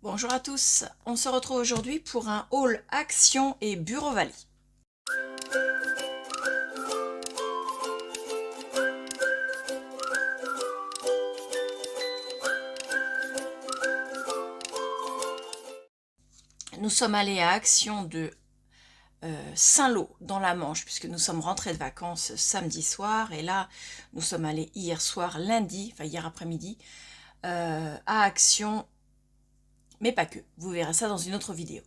Bonjour à tous, on se retrouve aujourd'hui pour un haul Action et Bureau Vallée. Nous sommes allés à Action de Saint-Lô dans la Manche puisque nous sommes rentrés de vacances samedi soir et là nous sommes allés hier soir lundi, enfin hier après-midi à Action, mais pas que, vous verrez ça dans une autre vidéo.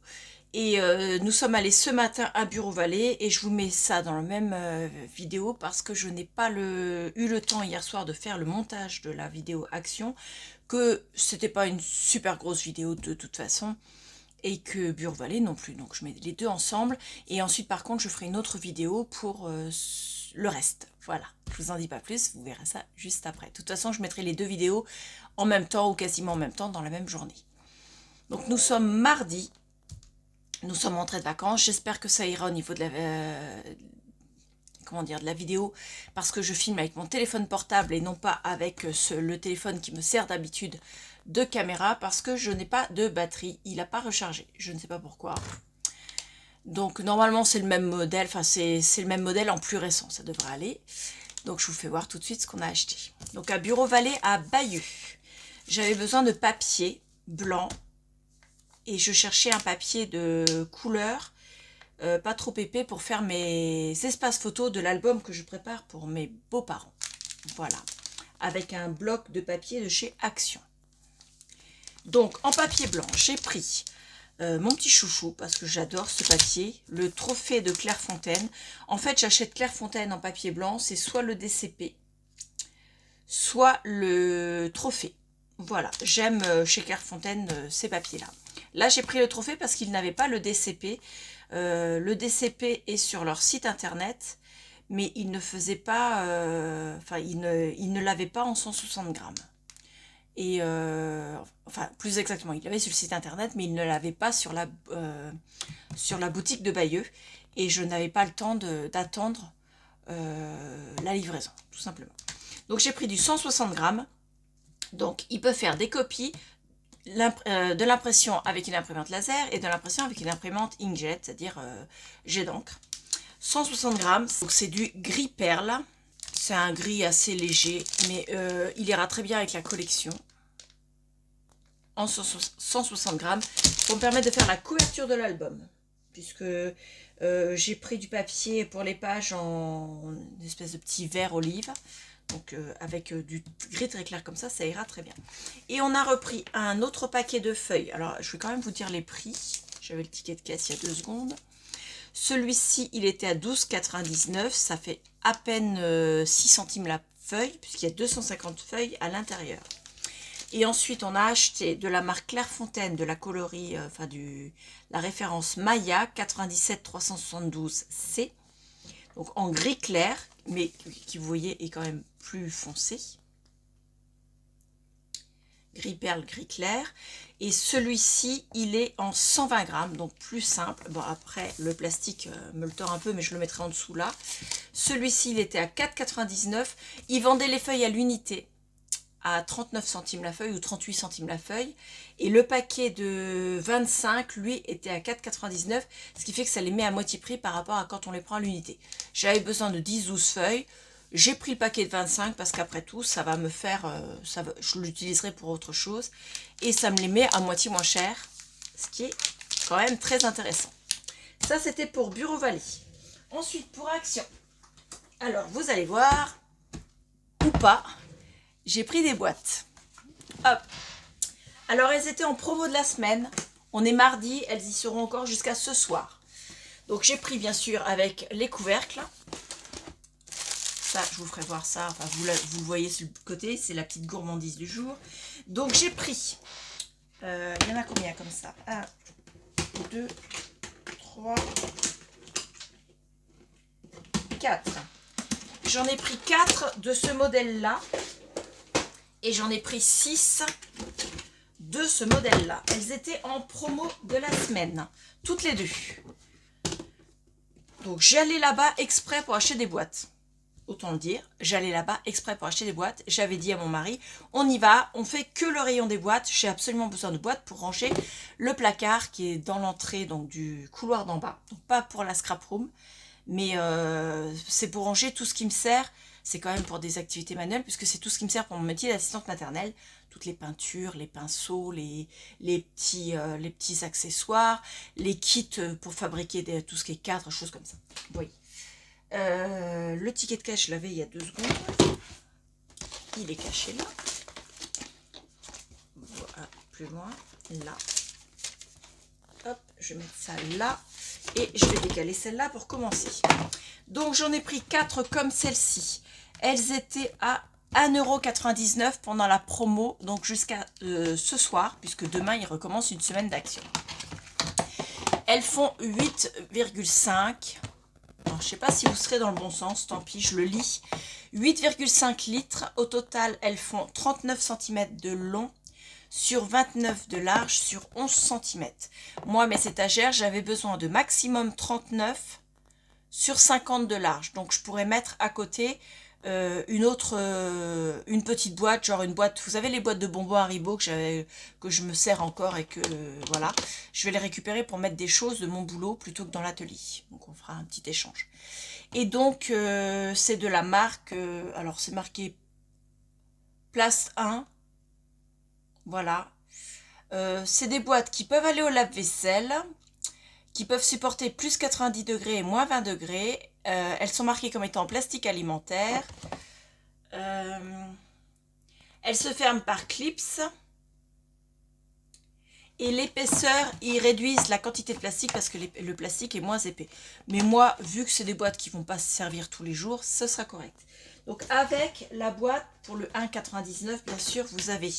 Et nous sommes allés ce matin à Bureau Vallée et je vous mets ça dans la même vidéo parce que je n'ai pas eu le temps hier soir de faire le montage de la vidéo Action, que c'était pas une super grosse vidéo de toute façon et que Bureau Vallée non plus, donc je mets les deux ensemble et ensuite par contre je ferai une autre vidéo pour le reste. Voilà, je vous en dis pas plus, vous verrez ça juste après. De toute façon je mettrai les deux vidéos en même temps ou quasiment en même temps dans la même journée. Donc nous sommes mardi. Nous sommes rentrés de vacances, j'espère que ça ira au niveau de la vidéo, parce que je filme avec mon téléphone portable et non pas avec le téléphone qui me sert d'habitude de caméra, parce que je n'ai pas de batterie, il n'a pas rechargé, je ne sais pas pourquoi. Donc normalement c'est le même modèle, enfin c'est le même modèle en plus récent, ça devrait aller. Donc je vous fais voir tout de suite ce qu'on a acheté. Donc à Bureau Vallée à Bayeux, j'avais besoin de papier blanc. Et je cherchais un papier de couleur, pas trop épais, pour faire mes espaces photos de l'album que je prépare pour mes beaux-parents. Voilà, avec un bloc de papier de chez Action. Donc, en papier blanc, j'ai pris mon petit chouchou, parce que j'adore ce papier, le trophée de Clairefontaine. En fait, j'achète Clairefontaine en papier blanc, c'est soit le DCP, soit le trophée. Voilà, j'aime chez Clairefontaine ces papiers-là. Là, j'ai pris le trophée parce qu'ils n'avaient pas le DCP. Le DCP est sur leur site internet, mais ils ne faisaient pas, ils ne l'avaient pas en 160 grammes. Et enfin, plus exactement, ils l'avaient sur le site internet, mais ils ne l'avaient pas sur la boutique de Bayeux. Et je n'avais pas le temps d'attendre la livraison, tout simplement. Donc j'ai pris du 160 grammes. Donc il peut faire des copies de l'impression avec une imprimante laser et de l'impression avec une imprimante inkjet, c'est-à-dire jet d'encre. 160 grammes, donc c'est du gris perle. C'est un gris assez léger, mais il ira très bien avec la collection. En 160 grammes, pour me permettre de faire la couverture de l'album. Puisque j'ai pris du papier pour les pages en une espèce de petit vert olive. Donc avec du gris très clair comme ça ira très bien. Et on a repris un autre paquet de feuilles. Alors je vais quand même vous dire les prix. J'avais le ticket de caisse il y a 2 secondes. Celui-ci, il était à 12,99 €. Ça fait à peine 6 centimes la feuille, puisqu'il y a 250 feuilles à l'intérieur. Et ensuite, on a acheté de la marque Clairefontaine, de la coloris, la référence Maya 97 372 C. Donc en gris clair, mais qui vous voyez est quand même plus foncé. Gris perle, gris clair. Et celui-ci, il est en 120 grammes, donc plus simple. Bon, après, le plastique me le tord un peu, mais je le mettrai en dessous là. Celui-ci, il était à 4,99 €. Ils vendaient les feuilles à l'unité, à 39 centimes la feuille ou 38 centimes la feuille. Et le paquet de 25, lui, était à 4,99 €, ce qui fait que ça les met à moitié prix par rapport à quand on les prend à l'unité. J'avais besoin de 10-12 feuilles. J'ai pris le paquet de 25 parce qu'après tout, ça va me faire, je l'utiliserai pour autre chose. Et ça me les met à moitié moins cher, ce qui est quand même très intéressant. Ça, c'était pour Bureau Vallée. Ensuite, pour Action. Alors, vous allez voir, ou pas, j'ai pris des boîtes. Hop. Alors, elles étaient en promo de la semaine. On est mardi, elles y seront encore jusqu'à ce soir. Donc, j'ai pris, bien sûr, avec les couvercles. Ça, je vous ferai voir ça. Enfin, vous le voyez sur le côté, c'est la petite gourmandise du jour. Donc, j'ai pris... il y en a combien comme ça? 1, 2, 3, 4. J'en ai pris 4 de ce modèle-là. Et j'en ai pris 6 de ce modèle-là. Elles étaient en promo de la semaine. Toutes les deux. Donc, j'allais là-bas exprès pour acheter des boîtes. autant le dire. J'allais là-bas exprès pour acheter des boîtes. J'avais dit à mon mari, on y va, on fait que le rayon des boîtes. J'ai absolument besoin de boîtes pour ranger le placard qui est dans l'entrée donc du couloir d'en bas. Donc pas pour la scrap room, mais c'est pour ranger tout ce qui me sert. C'est quand même pour des activités manuelles, puisque c'est tout ce qui me sert pour mon métier d'assistante maternelle. Toutes les peintures, les pinceaux, les petits accessoires, les kits pour fabriquer tout ce qui est cadre, choses comme ça. Oui. Le ticket de cash, je l'avais il y a 2 secondes. Il est caché là. Voilà, plus loin, là. Hop, je vais mettre ça là. Et je vais décaler celle-là pour commencer. Donc j'en ai pris 4 comme celle-ci. Elles étaient à 1,99 € pendant la promo, donc jusqu'à ce soir, puisque demain il recommence une semaine d'action. Elles font 8,5. Je ne sais pas si vous serez dans le bon sens, tant pis, je le lis. 8,5 litres. Au total, elles font 39 cm de long sur 29 de large sur 11 cm. Moi, mes étagères, j'avais besoin de maximum 39 sur 50 de large. Donc, je pourrais mettre à côté une petite boîte, genre une boîte, vous savez les boîtes de bonbons Haribo que je me sers encore et que voilà, je vais les récupérer pour mettre des choses de mon boulot plutôt que dans l'atelier. Donc on fera un petit échange. Et donc c'est de la marque, alors c'est marqué Place 1, voilà. C'est des boîtes qui peuvent aller au lave-vaisselle, qui peuvent supporter plus 90 degrés et moins 20 degrés. Elles sont marquées comme étant en plastique alimentaire. Elles se ferment par clips. Et l'épaisseur, ils réduisent la quantité de plastique parce que le plastique est moins épais. Mais moi, vu que c'est des boîtes qui ne vont pas se servir tous les jours, ce sera correct. Donc avec la boîte, pour le 1,99 €, bien sûr, vous avez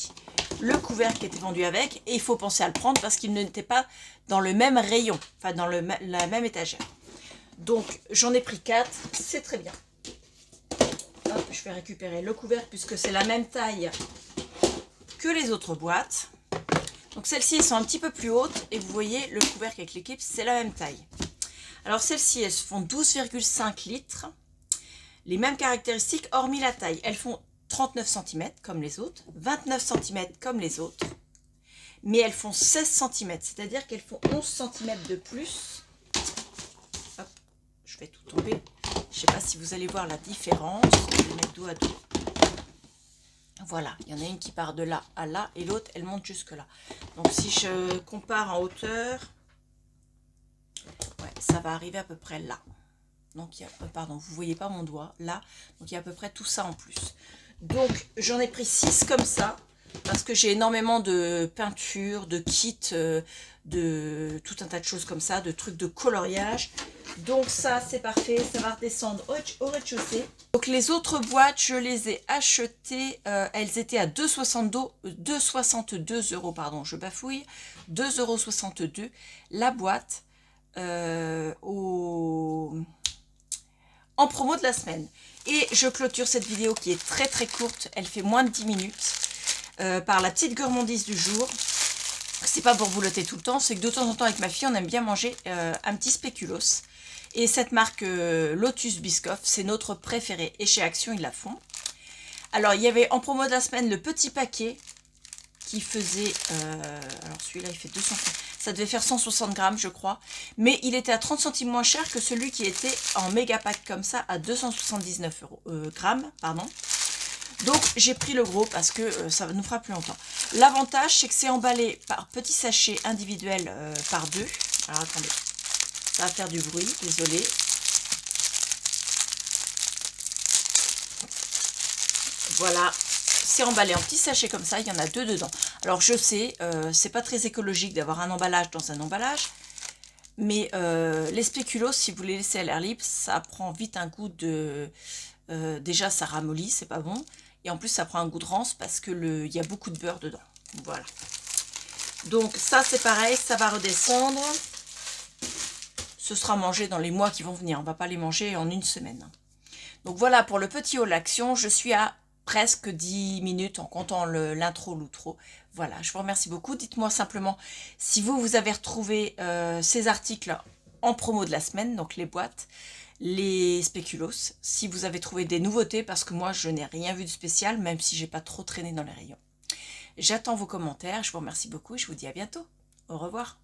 le couvercle qui était vendu avec. Et il faut penser à le prendre parce qu'il n'était pas dans le même rayon, enfin dans la même étagère. Donc j'en ai pris 4, c'est très bien. Hop, je vais récupérer le couvercle puisque c'est la même taille que les autres boîtes. Donc celles-ci, elles sont un petit peu plus hautes et vous voyez le couvercle avec l'équipe, c'est la même taille. Alors celles-ci, elles font 12,5 litres. Les mêmes caractéristiques hormis la taille. Elles font 39 cm comme les autres, 29 cm comme les autres. Mais elles font 16 cm, c'est-à-dire qu'elles font 11 cm de plus. Hop, je vais tout tomber. Je ne sais pas si vous allez voir la différence. Je vais mettre dos à dos. Voilà, il y en a une qui part de là à là et l'autre, elle monte jusque là. Donc si je compare en hauteur, ouais, ça va arriver à peu près là. Donc, pardon, vous ne voyez pas mon doigt, là. Donc il y a à peu près tout ça en plus. Donc j'en ai pris 6 comme ça, parce que j'ai énormément de peinture, de kits, de tout un tas de choses comme ça, de trucs de coloriage. Donc ça, c'est parfait, ça va redescendre au rez-de-chaussée. Donc les autres boîtes, je les ai achetées, elles étaient à 2,62 €, pardon, je bafouille, 2,62 € la boîte en promo de la semaine. Et je clôture cette vidéo qui est très très courte, elle fait moins de 10 minutes, par la petite gourmandise du jour. C'est pas pour vous loter tout le temps, c'est que de temps en temps avec ma fille, on aime bien manger un petit spéculoos. Et cette marque Lotus Biscoff, c'est notre préféré. Et chez Action, ils la font. Alors, il y avait en promo de la semaine le petit paquet qui faisait... alors, celui-là, il fait 200... Ça devait faire 160 grammes, je crois. Mais il était à 30 centimes moins cher que celui qui était en méga pack comme ça, à 279 grammes. Pardon. Donc, j'ai pris le gros parce que ça nous fera plus longtemps. L'avantage, c'est que c'est emballé par petits sachets individuels par 2. Alors, attendez. Ça va faire du bruit, désolé. Voilà, c'est emballé en petits sachets comme ça, il y en a 2 dedans. Alors je sais, c'est pas très écologique d'avoir un emballage dans un emballage, mais les spéculoos, si vous les laissez à l'air libre, ça prend vite un goût de... déjà ça ramollit, c'est pas bon, et en plus ça prend un goût de rance parce que il y a beaucoup de beurre dedans. Voilà. Donc ça c'est pareil, ça va redescendre. Ce sera mangé dans les mois qui vont venir. On ne va pas les manger en une semaine. Donc voilà pour le petit haul action. Je suis à presque 10 minutes en comptant l'intro, l'outro. Voilà, je vous remercie beaucoup. Dites-moi simplement si vous avez retrouvé ces articles en promo de la semaine, donc les boîtes, les spéculoos, si vous avez trouvé des nouveautés, parce que moi je n'ai rien vu de spécial, même si j'ai pas trop traîné dans les rayons. J'attends vos commentaires, je vous remercie beaucoup et je vous dis à bientôt. Au revoir.